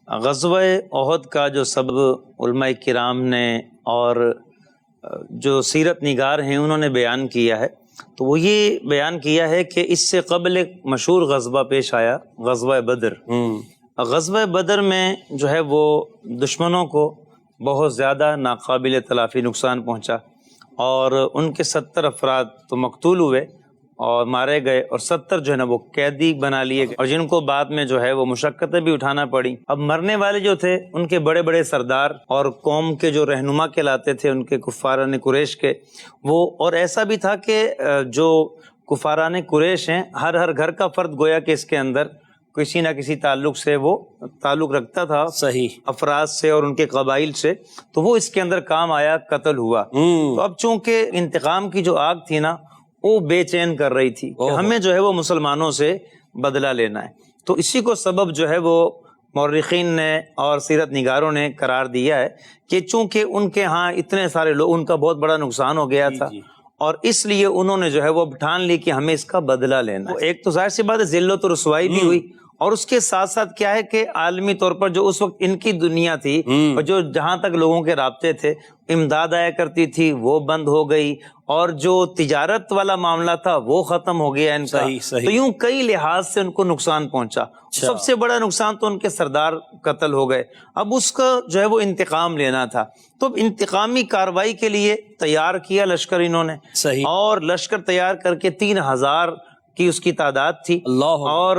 غزوہ احد کا جو سبب علماء کرام نے اور جو سیرت نگار ہیں انہوں نے بیان کیا ہے، تو وہ یہ بیان کیا ہے کہ اس سے قبل ایک مشہور غزوہ پیش آیا، غزوہ بدر۔ غزوہ بدر میں جو ہے وہ دشمنوں کو بہت زیادہ ناقابل تلافی نقصان پہنچا، اور ان کے 70 افراد تو مقتول ہوئے اور مارے گئے، اور 70 جو ہے نا وہ قیدی بنا لیے گئے، اور جن کو بعد میں جو ہے وہ مشقتیں بھی اٹھانا پڑی۔ اب مرنے والے جو تھے ان کے بڑے بڑے سردار اور قوم کے جو رہنما کہلاتے تھے ان کے کفاران قریش کے، وہ اور ایسا بھی تھا کہ جو کفاران قریش ہیں ہر گھر کا فرد گویا کہ اس کے اندر کسی نہ کسی تعلق سے وہ تعلق رکھتا تھا، صحیح افراد سے اور ان کے قبائل سے، تو وہ اس کے اندر کام آیا، قتل ہوا۔ تو اب چونکہ انتقام کی جو آگ تھی نا وہ بے چین کر رہی تھی کہ ہمیں جو ہے وہ مسلمانوں سے بدلہ لینا ہے، تو اسی کو سبب جو ہے وہ مورخین نے اور سیرت نگاروں نے قرار دیا ہے کہ چونکہ ان کے ہاں اتنے سارے لوگ، ان کا بہت بڑا نقصان ہو گیا تھا، اور اس لیے انہوں نے جو ہے وہ ٹھان لی کہ ہمیں اس کا بدلہ لینا ہے۔ ایک تو ظاہر سی بات ہے ذلت و رسوائی بھی ہوئی، اور اس کے ساتھ ساتھ کیا ہے کہ عالمی طور پر جو اس وقت ان کی دنیا تھی اور جو جہاں تک لوگوں کے رابطے تھے، امداد آیا کرتی تھی وہ بند ہو گئی، اور جو تجارت والا معاملہ تھا وہ ختم ہو گیا ان کا۔ تو یوں کئی لحاظ سے ان کو نقصان پہنچا۔ سب سے بڑا نقصان تو ان کے سردار قتل ہو گئے، اب اس کا جو ہے وہ انتقام لینا تھا، تو انتقامی کارروائی کے لیے تیار کیا لشکر انہوں نے، اور لشکر تیار کر کے 3000 کی اس کی تعداد تھی، اور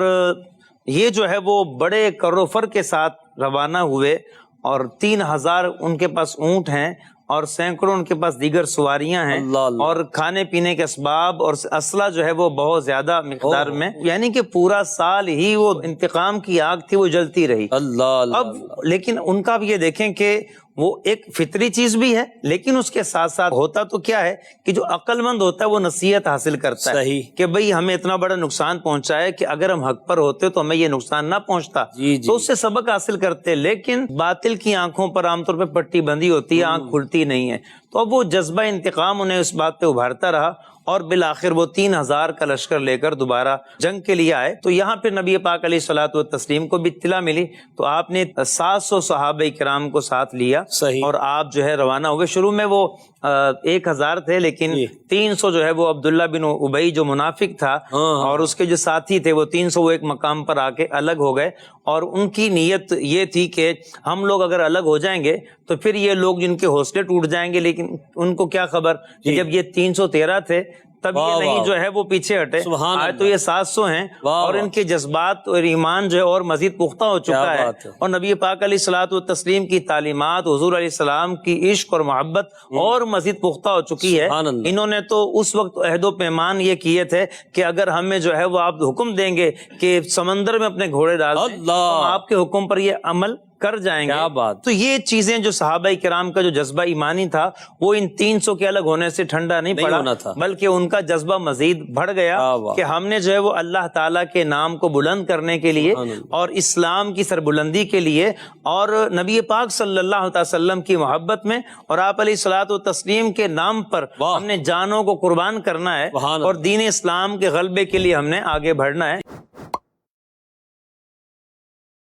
یہ جو ہے وہ بڑے کر و فر کے ساتھ روانہ ہوئے، اور 3000 ان کے پاس اونٹ ہیں، اور سینکڑوں ان کے پاس دیگر سواریاں ہیں، اور کھانے پینے کے اسباب اور اسلحہ جو ہے وہ بہت زیادہ مقدار میں، یعنی کہ پورا سال ہی وہ انتقام کی آگ تھی وہ جلتی رہی۔ اب لیکن ان کا بھی یہ دیکھیں کہ وہ ایک فطری چیز بھی ہے، لیکن اس کے ساتھ ساتھ ہوتا تو کیا ہے کہ جو عقل مند ہوتا ہے وہ نصیحت حاصل کرتا ہے کہ بھئی ہمیں اتنا بڑا نقصان پہنچا ہے کہ اگر ہم حق پر ہوتے تو ہمیں یہ نقصان نہ پہنچتا، تو اس سے سبق حاصل کرتے۔ لیکن باطل کی آنکھوں پر عام طور پہ پٹی بندی ہوتی ہے، آنکھ کھلتی نہیں ہے، تو اب وہ جذبہ انتقام انہیں اس بات پہ ابھارتا رہا، اور بالآخر وہ 3000 کا لشکر لے کر دوبارہ جنگ کے لیے آئے۔ تو یہاں پہ نبی پاک علیہ الصلوۃ والتسلیم کو بھی اطلاع ملی، تو آپ نے 700 صحابہ کرام کو ساتھ لیا، اور آپ جو ہے روانہ ہوئے۔ شروع میں وہ 1000 تھے، لیکن 300 جو ہے وہ عبداللہ بن ابی جو منافق تھا اور اس کے جو ساتھی تھے وہ 300 وہ ایک مقام پر آ کے الگ ہو گئے، اور ان کی نیت یہ تھی کہ ہم لوگ اگر الگ ہو جائیں گے تو پھر یہ لوگ جن کے حوصلے ٹوٹ جائیں گے، لیکن ان کو کیا خبر کہ جب یہ 313 تھے تب یہ نہیں جو ہے وہ پیچھے ہٹے، آج تو یہ 700 ہیں، اور ان کے جذبات اور ایمان جو ہے اور مزید پختہ ہو چکا ہے، اور نبی پاک علیہ الصلوۃ والتسلیم کی تعلیمات، حضور علیہ السلام کی عشق اور محبت اور مزید پختہ ہو چکی ہے۔ انہوں نے تو اس وقت عہد و پیمان یہ کیے تھے کہ اگر ہمیں جو ہے وہ آپ حکم دیں گے کہ سمندر میں اپنے گھوڑے ڈال دیں تو ہم آپ کے حکم پر یہ عمل کر جائیں گے۔ تو یہ چیزیں جو صحابہ کرام کا جو جذبہ ایمانی تھا وہ ان 300 کے الگ ہونے سے ٹھنڈا نہیں پڑا، بلکہ ان کا جذبہ مزید بڑھ گیا کہ ہم نے جو ہے وہ اللہ تعالیٰ کے نام کو بلند کرنے کے لیے اور اسلام کی سربلندی کے لیے اور نبی پاک صلی اللہ علیہ وسلم کی محبت میں اور آپ علیہ الصلوۃ والتسلیم کے نام پر ہم نے جانوں کو قربان کرنا ہے، اور دین اسلام کے غلبے کے لیے ہم نے آگے بڑھنا ہے۔